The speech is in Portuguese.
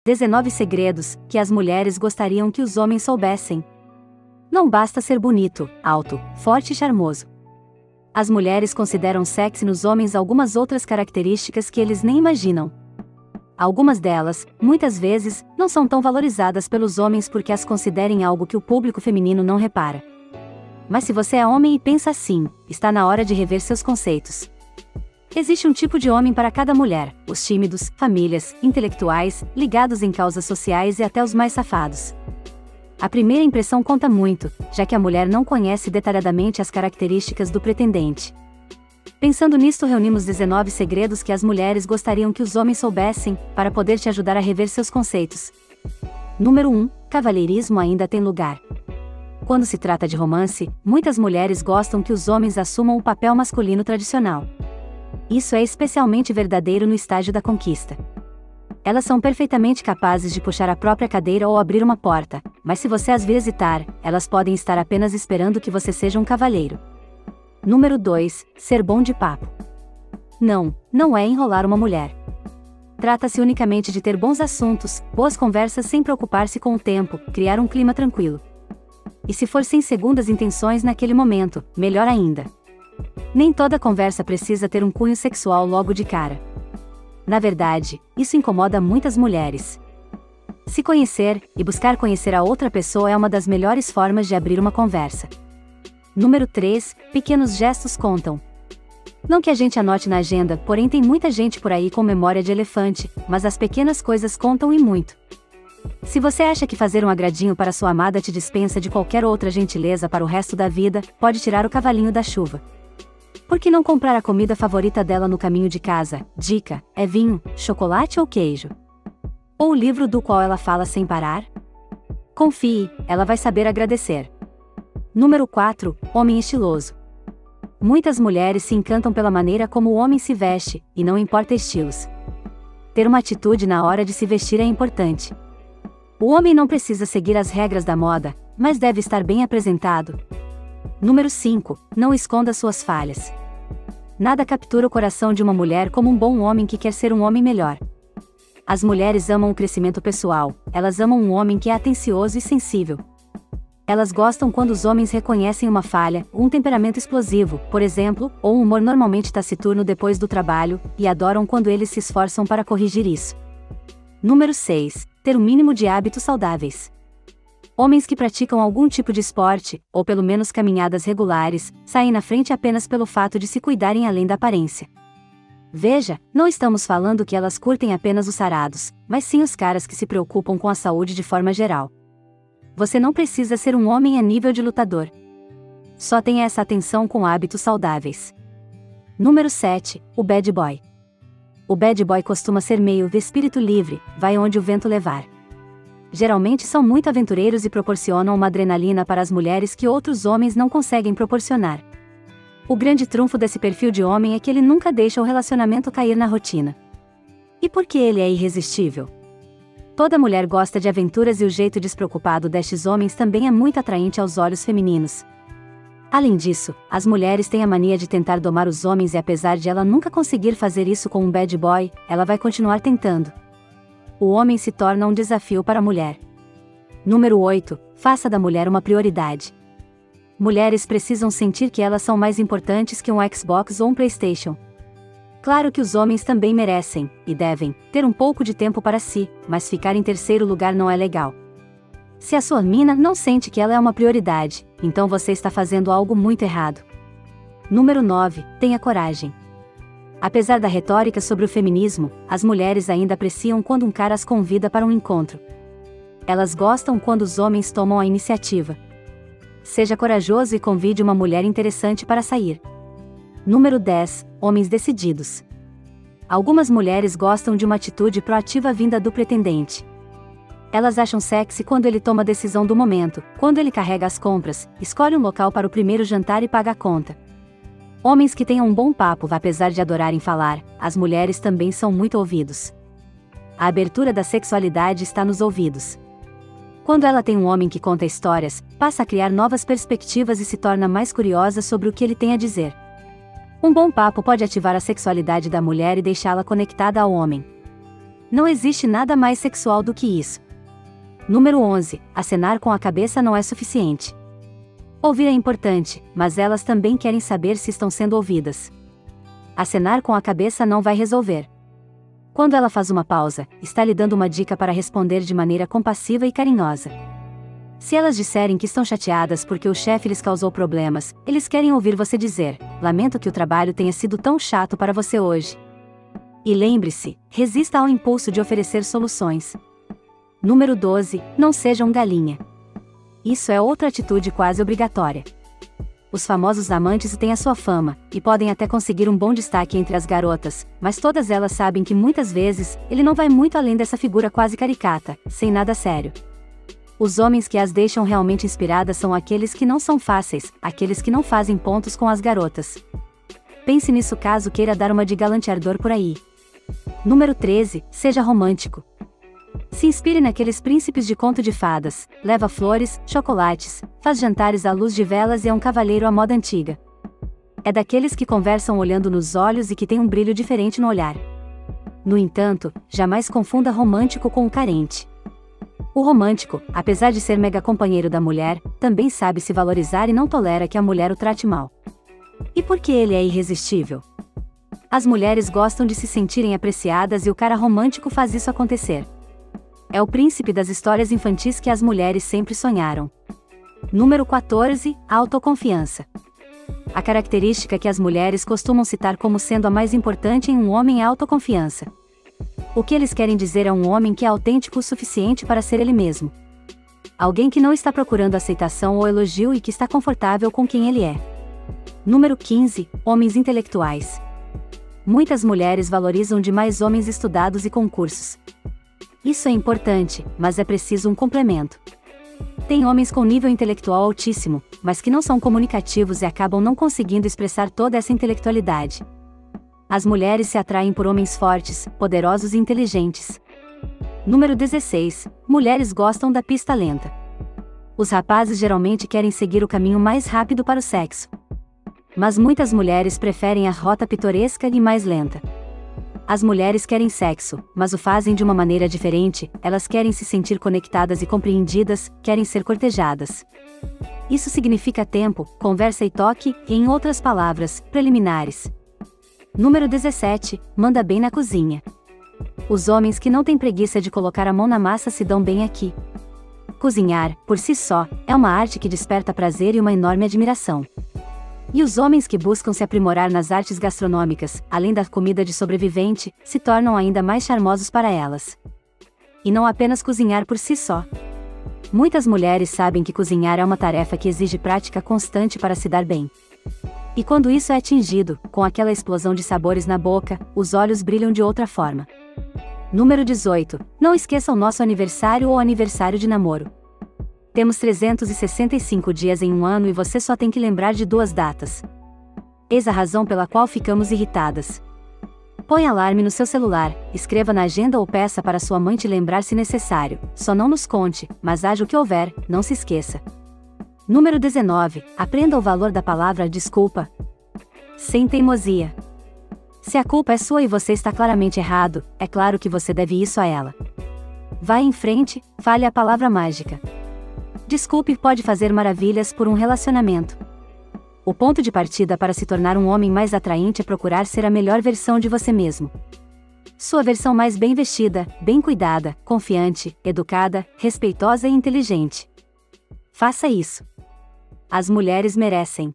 19 segredos que as mulheres gostariam que os homens soubessem. Não basta ser bonito, alto, forte e charmoso. As mulheres consideram sexy nos homens algumas outras características que eles nem imaginam. Algumas delas, muitas vezes, não são tão valorizadas pelos homens porque as considerem algo que o público feminino não repara. Mas se você é homem e pensa assim, está na hora de rever seus conceitos. Existe um tipo de homem para cada mulher: os tímidos, famílias, intelectuais, ligados em causas sociais e até os mais safados. A primeira impressão conta muito, já que a mulher não conhece detalhadamente as características do pretendente. Pensando nisto, reunimos 19 segredos que as mulheres gostariam que os homens soubessem, para poder te ajudar a rever seus conceitos. Número 1. Cavalheirismo ainda tem lugar. Quando se trata de romance, muitas mulheres gostam que os homens assumam o papel masculino tradicional. Isso é especialmente verdadeiro no estágio da conquista. Elas são perfeitamente capazes de puxar a própria cadeira ou abrir uma porta, mas se você as visitar, elas podem estar apenas esperando que você seja um cavalheiro. Número 2. Ser bom de papo. Não é enrolar uma mulher. Trata-se unicamente de ter bons assuntos, boas conversas sem preocupar-se com o tempo, criar um clima tranquilo. E se for sem segundas intenções naquele momento, melhor ainda. Nem toda conversa precisa ter um cunho sexual logo de cara. Na verdade, isso incomoda muitas mulheres. Se conhecer, e buscar conhecer a outra pessoa é uma das melhores formas de abrir uma conversa. Número 3. Pequenos gestos contam. Não que a gente anote na agenda, porém tem muita gente por aí com memória de elefante, mas as pequenas coisas contam e muito. Se você acha que fazer um agradinho para sua amada te dispensa de qualquer outra gentileza para o resto da vida, pode tirar o cavalinho da chuva. Por que não comprar a comida favorita dela no caminho de casa? Dica: é vinho, chocolate ou queijo? Ou o livro do qual ela fala sem parar? Confie, ela vai saber agradecer. Número 4. Homem estiloso. Muitas mulheres se encantam pela maneira como o homem se veste, e não importa estilos. Ter uma atitude na hora de se vestir é importante. O homem não precisa seguir as regras da moda, mas deve estar bem apresentado. Número 5. Não esconda suas falhas. Nada captura o coração de uma mulher como um bom homem que quer ser um homem melhor. As mulheres amam o crescimento pessoal, elas amam um homem que é atencioso e sensível. Elas gostam quando os homens reconhecem uma falha, um temperamento explosivo, por exemplo, ou um humor normalmente taciturno depois do trabalho, e adoram quando eles se esforçam para corrigir isso. Número 6. Ter o mínimo de hábitos saudáveis. Homens que praticam algum tipo de esporte, ou pelo menos caminhadas regulares, saem na frente apenas pelo fato de se cuidarem além da aparência. Veja, não estamos falando que elas curtem apenas os sarados, mas sim os caras que se preocupam com a saúde de forma geral. Você não precisa ser um homem a nível de lutador. Só tenha essa atenção com hábitos saudáveis. Número 7. O bad boy. O bad boy costuma ser meio de espírito livre, vai onde o vento levar. Geralmente são muito aventureiros e proporcionam uma adrenalina para as mulheres que outros homens não conseguem proporcionar. O grande trunfo desse perfil de homem é que ele nunca deixa o relacionamento cair na rotina. E por que ele é irresistível? Toda mulher gosta de aventuras e o jeito despreocupado destes homens também é muito atraente aos olhos femininos. Além disso, as mulheres têm a mania de tentar domar os homens e apesar de ela nunca conseguir fazer isso com um bad boy, ela vai continuar tentando. O homem se torna um desafio para a mulher. Número 8. Faça da mulher uma prioridade. Mulheres precisam sentir que elas são mais importantes que um Xbox ou um PlayStation. Claro que os homens também merecem, e devem, ter um pouco de tempo para si, mas ficar em terceiro lugar não é legal. Se a sua mina não sente que ela é uma prioridade, então você está fazendo algo muito errado. Número 9. Tenha coragem. Apesar da retórica sobre o feminismo, as mulheres ainda apreciam quando um cara as convida para um encontro. Elas gostam quando os homens tomam a iniciativa. Seja corajoso e convide uma mulher interessante para sair. Número 10. Homens decididos. Algumas mulheres gostam de uma atitude proativa vinda do pretendente. Elas acham sexy quando ele toma a decisão do momento, quando ele carrega as compras, escolhe um local para o primeiro jantar e paga a conta. Homens que tenham um bom papo, apesar de adorarem falar, as mulheres também são muito ouvidos. A abertura da sexualidade está nos ouvidos. Quando ela tem um homem que conta histórias, passa a criar novas perspectivas e se torna mais curiosa sobre o que ele tem a dizer. Um bom papo pode ativar a sexualidade da mulher e deixá-la conectada ao homem. Não existe nada mais sexual do que isso. Número 11. Acenar com a cabeça não é suficiente. Ouvir é importante, mas elas também querem saber se estão sendo ouvidas. Acenar com a cabeça não vai resolver. Quando ela faz uma pausa, está lhe dando uma dica para responder de maneira compassiva e carinhosa. Se elas disserem que estão chateadas porque o chefe lhes causou problemas, eles querem ouvir você dizer: lamento que o trabalho tenha sido tão chato para você hoje. E lembre-se, resista ao impulso de oferecer soluções. Número 12. Não seja um galinha. Isso é outra atitude quase obrigatória. Os famosos amantes têm a sua fama, e podem até conseguir um bom destaque entre as garotas, mas todas elas sabem que muitas vezes, ele não vai muito além dessa figura quase caricata, sem nada sério. Os homens que as deixam realmente inspiradas são aqueles que não são fáceis, aqueles que não fazem pontos com as garotas. Pense nisso caso queira dar uma de galanteador por aí. Número 13. Seja romântico. Se inspire naqueles príncipes de conto de fadas, leva flores, chocolates, faz jantares à luz de velas e é um cavalheiro à moda antiga. É daqueles que conversam olhando nos olhos e que tem um brilho diferente no olhar. No entanto, jamais confunda romântico com o carente. O romântico, apesar de ser mega companheiro da mulher, também sabe se valorizar e não tolera que a mulher o trate mal. E por que ele é irresistível? As mulheres gostam de se sentirem apreciadas e o cara romântico faz isso acontecer. É o príncipe das histórias infantis que as mulheres sempre sonharam. Número 14. Autoconfiança. A característica que as mulheres costumam citar como sendo a mais importante em um homem é a autoconfiança. O que eles querem dizer é um homem que é autêntico o suficiente para ser ele mesmo. Alguém que não está procurando aceitação ou elogio e que está confortável com quem ele é. Número 15. Homens intelectuais. Muitas mulheres valorizam demais homens estudados e com cursos. Isso é importante, mas é preciso um complemento. Tem homens com nível intelectual altíssimo, mas que não são comunicativos e acabam não conseguindo expressar toda essa intelectualidade. As mulheres se atraem por homens fortes, poderosos e inteligentes. Número 16. Mulheres gostam da pista lenta. Os rapazes geralmente querem seguir o caminho mais rápido para o sexo. Mas muitas mulheres preferem a rota pitoresca e mais lenta. As mulheres querem sexo, mas o fazem de uma maneira diferente, elas querem se sentir conectadas e compreendidas, querem ser cortejadas. Isso significa tempo, conversa e toque, e em outras palavras, preliminares. Número 17. Manda bem na cozinha. Os homens que não têm preguiça de colocar a mão na massa se dão bem aqui. Cozinhar, por si só, é uma arte que desperta prazer e uma enorme admiração. E os homens que buscam se aprimorar nas artes gastronômicas, além da comida de sobrevivente, se tornam ainda mais charmosos para elas. E não apenas cozinhar por si só. Muitas mulheres sabem que cozinhar é uma tarefa que exige prática constante para se dar bem. E quando isso é atingido, com aquela explosão de sabores na boca, os olhos brilham de outra forma. Número 18. Não esqueça o nosso aniversário ou aniversário de namoro. Temos 365 dias em um ano e você só tem que lembrar de 2 datas. Eis a razão pela qual ficamos irritadas. Põe alarme no seu celular, escreva na agenda ou peça para sua mãe te lembrar se necessário, só não nos conte, mas haja o que houver, não se esqueça. Número 19. Aprenda o valor da palavra desculpa. Sem teimosia. Se a culpa é sua e você está claramente errado, é claro que você deve isso a ela. Vá em frente, fale a palavra mágica. Desculpe pode fazer maravilhas por um relacionamento. O ponto de partida para se tornar um homem mais atraente é procurar ser a melhor versão de você mesmo. Sua versão mais bem vestida, bem cuidada, confiante, educada, respeitosa e inteligente. Faça isso. As mulheres merecem.